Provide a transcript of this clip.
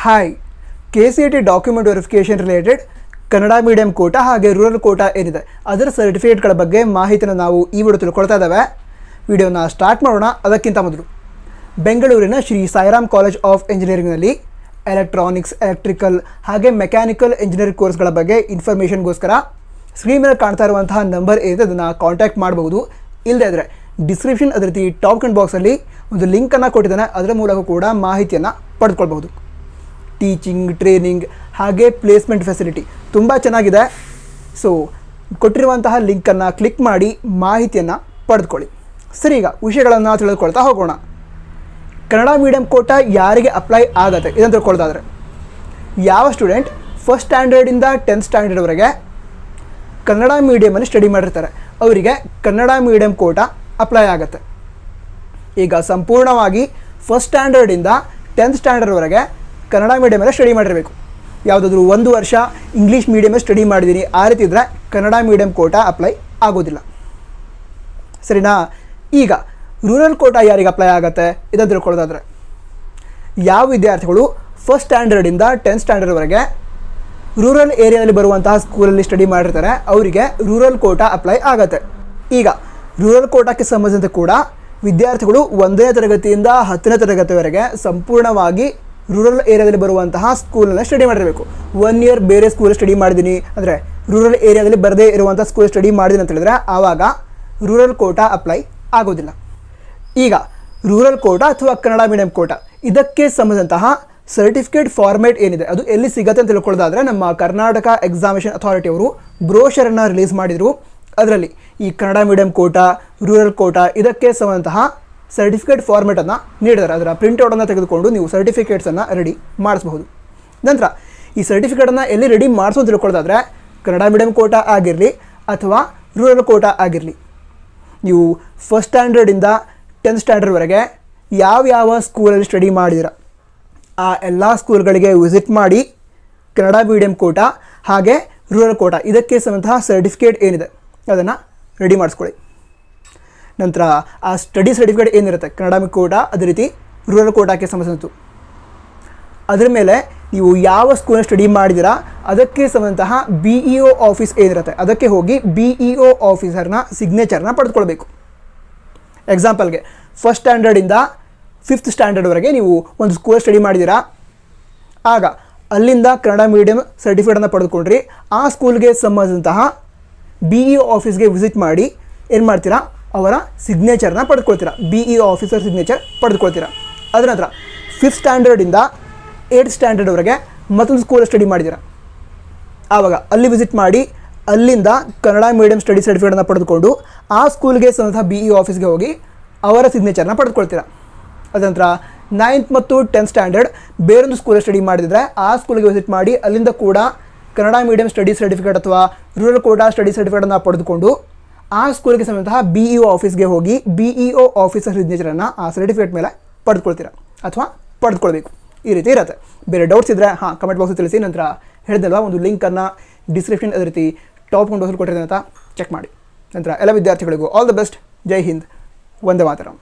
Hi, KCET document verification related Kannada medium quota ಹಾಗೆ rural Kota ಏನಿದೆ ಅದರ ಸರ್ಟಿಫಿಕೇಟ್ಗಳ ಬಗ್ಗೆ ಮಾಹಿತಿನ ನಾವು ಈ ವಿಡಿಯೋ ತಿಳ್ಕೊಳ್ತಾ ಇದ್ದೇವೆ. ವಿಡಿಯೋನ ಸ್ಟಾರ್ಟ್ ಮಾಡೋಣ. ಅದಕ್ಕಿಂತ ಮೊದಲು ಬೆಂಗಳೂರಿನ ಶ್ರೀ ಸಾಯಿರಾಮ್ ಕಾಲೇಜ್ ಆಫ್ ಇಂಜಿನಿಯರಿಂಗ್ನಲ್ಲಿ ಎಲೆಕ್ಟ್ರಾನಿಕ್ಸ್, ಎಲೆಕ್ಟ್ರಿಕಲ್ ಹಾಗೆ ಮೆಕ್ಯಾನಿಕಲ್ ಇಂಜಿನಿಯರಿಂಗ್ ಕೋರ್ಸ್ಗಳ ಬಗ್ಗೆ ಇನ್ಫಾರ್ಮೇಷನ್ಗೋಸ್ಕರ ಸ್ಕ್ರೀನ್ ಮೇಲೆ ಕಾಣ್ತಾ ಇರುವಂತಹ ನಂಬರ್ ಏನಿದೆ ಅದನ್ನು ಕಾಂಟ್ಯಾಕ್ಟ್ ಮಾಡಬಹುದು. ಇಲ್ಲದೇ ಇದ್ದರೆ ಡಿಸ್ಕ್ರಿಪ್ಷನ್ ಅದೇ ರೀತಿ ಟಾಪ್ ಕಮೆಂಟ್ ಬಾಕ್ಸಲ್ಲಿ ಒಂದು ಲಿಂಕನ್ನು ಕೊಟ್ಟಿದ್ದಾನೆ, ಅದರ ಮೂಲಕ ಕೂಡ ಮಾಹಿತಿಯನ್ನು ಪಡೆದುಕೊಳ್ಬಹುದು. ಟೀಚಿಂಗ್, ಟ್ರೈನಿಂಗ್ ಹಾಗೆ ಪ್ಲೇಸ್ಮೆಂಟ್ ಫೆಸಿಲಿಟಿ ತುಂಬ ಚೆನ್ನಾಗಿದೆ. ಸೊ ಕೊಟ್ಟಿರುವಂತಹ ಲಿಂಕನ್ನು ಕ್ಲಿಕ್ ಮಾಡಿ ಮಾಹಿತಿಯನ್ನು ಪಡೆದುಕೊಳ್ಳಿ. ಸರಿ, ಈಗ ವಿಷಯಗಳನ್ನು ತಿಳಿದುಕೊಳ್ತಾ ಹೋಗೋಣ. ಕನ್ನಡ ಮೀಡಿಯಂ ಕೋಟಾ ಯಾರಿಗೆ ಅಪ್ಲೈ ಆಗುತ್ತೆ ಇದನ್ನು ತಿಳ್ಕೊಳ್ತಾಯಿದ್ರೆ, ಯಾವ ಸ್ಟೂಡೆಂಟ್ ಫಸ್ಟ್ ಸ್ಟ್ಯಾಂಡರ್ಡಿಂದ 10th ಸ್ಟ್ಯಾಂಡರ್ಡ್ವರೆಗೆ ಕನ್ನಡ ಮೀಡಿಯಮಲ್ಲಿ ಸ್ಟಡಿ ಮಾಡಿರ್ತಾರೆ ಅವರಿಗೆ ಕನ್ನಡ ಮೀಡಿಯಂ ಕೋಟಾ ಅಪ್ಲೈ ಆಗುತ್ತೆ. ಈಗ ಸಂಪೂರ್ಣವಾಗಿ ಫಸ್ಟ್ ಸ್ಟ್ಯಾಂಡರ್ಡಿಂದ 10th ಸ್ಟ್ಯಾಂಡರ್ಡ್ವರೆಗೆ ಕನ್ನಡ ಮೀಡಿಯಮಲ್ಲೇ ಸ್ಟಡಿ ಮಾಡಿರಬೇಕು. ಯಾವುದಾದ್ರೂ ಒಂದು ವರ್ಷ ಇಂಗ್ಲೀಷ್ ಮೀಡಿಯಮಲ್ಲಿ ಸ್ಟಡಿ ಮಾಡಿದ್ದೀನಿ ಆ ರೀತಿ ಇದ್ದರೆ ಕನ್ನಡ ಮೀಡಿಯಂ ಕೋಟಾ ಅಪ್ಲೈ ಆಗೋದಿಲ್ಲ. ಸರಿನಾ? ಈಗ ರೂರಲ್ ಕೋಟಾ ಯಾರಿಗೆ ಅಪ್ಲೈ ಆಗುತ್ತೆ ಇದನ್ನು ತಿಳ್ಕೊಳ್ಳೋದಾದರೆ, ಯಾವ ವಿದ್ಯಾರ್ಥಿಗಳು ಫಸ್ಟ್ ಸ್ಟ್ಯಾಂಡರ್ಡಿಂದ 10th ಸ್ಟ್ಯಾಂಡರ್ಡ್ವರೆಗೆ ರೂರಲ್ ಏರಿಯಾದಲ್ಲಿ ಬರುವಂತಹ ಸ್ಕೂಲಲ್ಲಿ ಸ್ಟಡಿ ಮಾಡಿರ್ತಾರೆ ಅವರಿಗೆ ರೂರಲ್ ಕೋಟಾ ಅಪ್ಲೈ ಆಗುತ್ತೆ. ಈಗ ರೂರಲ್ ಕೋಟಾಕ್ಕೆ ಸಂಬಂಧಿಸಿದಂತೆ ಕೂಡ ವಿದ್ಯಾರ್ಥಿಗಳು 1ನೇ ತರಗತಿಯಿಂದ 10ನೇ ತರಗತಿವರೆಗೆ ಸಂಪೂರ್ಣವಾಗಿ ರೂರಲ್ ಏರಿಯಾದಲ್ಲಿ ಬರುವಂತಹ ಸ್ಕೂಲನ್ನು ಸ್ಟಡಿ ಮಾಡಿರಬೇಕು. 1 ಇಯರ್ ಬೇರೆ ಸ್ಕೂಲ್ ಸ್ಟಡಿ ಮಾಡಿದ್ದೀನಿ ಅಂದರೆ ರೂರಲ್ ಏರಿಯಾದಲ್ಲಿ ಬರದೇ ಇರುವಂಥ ಸ್ಕೂಲ್ ಸ್ಟಡಿ ಮಾಡಿದ್ದೀನಿ ಅಂತ ಹೇಳಿದ್ರೆ ಆವಾಗ ರೂರಲ್ ಕೋಟಾ ಅಪ್ಲೈ ಆಗೋದಿಲ್ಲ. ಈಗ ರೂರಲ್ ಕೋಟಾ ಅಥವಾ ಕನ್ನಡ ಮೀಡಿಯಂ ಕೋಟಾ ಇದಕ್ಕೆ ಸಂಬಂಧಿಸಿದಂತಹ ಸರ್ಟಿಫಿಕೇಟ್ ಫಾರ್ಮೇಟ್ ಏನಿದೆ ಅದು ಎಲ್ಲಿ ಸಿಗುತ್ತೆ ಅಂತ ತಿಳ್ಕೊಳ್ಳೋದಾದರೆ, ನಮ್ಮ ಕರ್ನಾಟಕ ಎಕ್ಸಾಮಿನೇಷನ್ ಅಥಾರಿಟಿ ಅವರು ಬ್ರೋಷರನ್ನು ರಿಲೀಸ್ ಮಾಡಿದರು. ಅದರಲ್ಲಿ ಈ ಕನ್ನಡ ಮೀಡಿಯಂ ಕೋಟಾ, ರೂರಲ್ ಕೋಟಾ ಇದಕ್ಕೆ ಸಂಬಂಧಿಸಿದಂತಹ ಸರ್ಟಿಫಿಕೇಟ್ ಫಾರ್ಮೇಟನ್ನು ನೀಡಿದ್ದಾರೆ. ಅದರ ಪ್ರಿಂಟ್ಔಟನ್ನು ತೆಗೆದುಕೊಂಡು ನೀವು ಸರ್ಟಿಫಿಕೇಟ್ಸನ್ನು ರೆಡಿ ಮಾಡಿಸಬಹುದು. ನಂತರ ಈ ಸರ್ಟಿಫಿಕೇಟನ್ನು ಎಲ್ಲಿ ರೆಡಿ ಮಾಡಿಸೋದು ತಿಳ್ಕೊಳ್ಳೋದಾದರೆ, ಕನ್ನಡ ಮೀಡಿಯಂ ಕೋಟಾ ಆಗಿರಲಿ ಅಥವಾ ರೂರಲ್ ಕೋಟಾ ಆಗಿರಲಿ, ನೀವು ಫಸ್ಟ್ ಸ್ಟ್ಯಾಂಡರ್ಡಿಂದ 10th ಸ್ಟ್ಯಾಂಡರ್ಡ್ವರೆಗೆ ಯಾವ ಸ್ಕೂಲಲ್ಲಿ ಸ್ಟಡಿ ಮಾಡಿದಿರ ಆ ಎಲ್ಲ ಸ್ಕೂಲ್ಗಳಿಗೆ ವಿಸಿಟ್ ಮಾಡಿ ಕನ್ನಡ ಮೀಡಿಯಂ ಕೋಟಾ ಹಾಗೆ ರೂರಲ್ ಕೋಟಾ ಇದಕ್ಕೆ ಸಂಬಂಧಿಸಿದಂತಹ ಸರ್ಟಿಫಿಕೇಟ್ ಏನಿದೆ ಅದನ್ನು ರೆಡಿ ಮಾಡಿಸ್ಕೊಳ್ಳಿ. ನಂತರ ಆ ಸ್ಟಡಿ ಸರ್ಟಿಫಿಕೇಟ್ ಏನಿರುತ್ತೆ ಕನ್ನಡ ಕೋಟಾ ಅದೇ ರೀತಿ ರೂರಲ್ ಕೋಟಾಕ್ಕೆ ಸಂಬಂಧಿಸಿದ್ದು ಅದರ ಮೇಲೆ ನೀವು ಯಾವ ಸ್ಕೂಲಲ್ಲಿ ಸ್ಟಡಿ ಮಾಡಿದಿರಾ ಅದಕ್ಕೆ ಸಂಬಂಧಿಸಿದಂತಹ BEO ಆಫೀಸ್ ಏನಿರುತ್ತೆ ಅದಕ್ಕೆ ಹೋಗಿ BEO ಆಫೀಸರ್ನ ಸಿಗ್ನೇಚರ್ನ ಪಡೆದುಕೊಳ್ಬೇಕು. ಎಕ್ಸಾಂಪಲ್ಗೆ ಫಸ್ಟ್ ಸ್ಟ್ಯಾಂಡರ್ಡಿಂದ 5th ಸ್ಟ್ಯಾಂಡರ್ಡ್ವರೆಗೆ ನೀವು ಒಂದು ಸ್ಕೂಲ್ ಸ್ಟಡಿ ಮಾಡಿದ್ದೀರಾ, ಆಗ ಅಲ್ಲಿಂದ ಕನ್ನಡ ಮೀಡಿಯಂ ಸರ್ಟಿಫಿಕೇಟನ್ನು ಪಡೆದುಕೊಂಡ್ರಿ. ಆ ಸ್ಕೂಲ್ಗೆ ಸಂಬಂಧಿಸಿದಂತಹ BEO ಆಫೀಸ್ಗೆ ವಿಸಿಟ್ ಮಾಡಿ ಏನು ಮಾಡ್ತೀರಾ, ಅವರ ಸಿಗ್ನೇಚರ್ನ ಪಡೆದುಕೊಳ್ತೀರಾ, BEO ಆಫೀಸರ್ ಸಿಗ್ನೇಚರ್ ಪಡೆದುಕೊಳ್ತೀರಾ. ಅದರ ನಂತರ 5th ಸ್ಟ್ಯಾಂಡರ್ಡಿಂದ 8th ಸ್ಟ್ಯಾಂಡರ್ಡ್ವರೆಗೆ ಮತ್ತೊಂದು ಸ್ಕೂಲ್ ಸ್ಟಡಿ ಮಾಡಿದ್ದೀರಾ, ಆವಾಗ ಅಲ್ಲಿ ವಿಸಿಟ್ ಮಾಡಿ ಅಲ್ಲಿಂದ ಕನ್ನಡ ಮೀಡಿಯಂ ಸ್ಟಡಿ ಸರ್ಟಿಫಿಕೇಟನ್ನು ಪಡೆದುಕೊಂಡು ಆ ಸ್ಕೂಲ್ಗೆ ಸಂಬಂಧಿಸಿದ BEO ಆಫೀಸ್ಗೆ ಹೋಗಿ ಅವರ ಸಿಗ್ನೇಚರ್ನ ಪಡೆದುಕೊಳ್ತೀರಾ. ಅದರ ನಂತರ 9th ಮತ್ತು 10th ಸ್ಟ್ಯಾಂಡರ್ಡ್ ಬೇರೊಂದು ಸ್ಕೂಲ್ ಸ್ಟಡಿ ಮಾಡಿದರೆ ಆ ಸ್ಕೂಲ್ಗೆ ವಿಸಿಟ್ ಮಾಡಿ ಅಲ್ಲಿಂದ ಕೂಡ ಕನ್ನಡ ಮೀಡಿಯಂ ಸ್ಟಡಿ ಸರ್ಟಿಫಿಕೇಟ್ ಅಥವಾ ರೂರಲ್ ಕೋಟಾ ಸ್ಟಡಿ ಸರ್ಟಿಫಿಕೇಟನ್ನು ಪಡೆದುಕೊಂಡು ಆ ಸ್ಕೂಲ್ಗೆ ಸಂಬಂಧಿಸಿದ BEO ಆಫೀಸ್ಗೆ ಹೋಗಿ BEO ಆಫೀಸರ್ ಸಿಗ್ನೇಚರನ್ನು ಆ ಸರ್ಟಿಫಿಕೇಟ್ ಮೇಲೆ ಪಡೆದುಕೊಳ್ತೀರಾ ಅಥವಾ ಪಡೆದುಕೊಳ್ಬೇಕು. ಈ ರೀತಿ ಇರುತ್ತೆ. ಬೇರೆ ಡೌಟ್ಸ್ ಇದ್ದರೆ ಕಮೆಂಟ್ ಬಾಕ್ಸಲ್ಲಿ ತಿಳಿಸಿ. ನಂತರ ಹೇಳಿದಲ್ವ ಒಂದು ಲಿಂಕನ್ನು ಡಿಸ್ಕ್ರಿಪ್ಷನ್ ಅದೇ ರೀತಿ ಟಾಪ್ ಕಮೆಂಟ್ ಬಾಕ್ಸಲ್ಲಿ ಕೊಟ್ಟಿದ್ದೀನಿ ಅಂತ ಚೆಕ್ ಮಾಡಿ. ನಂತರ ಎಲ್ಲ ವಿದ್ಯಾರ್ಥಿಗಳಿಗೂ all the best. Jai Hind, Vande Mataram.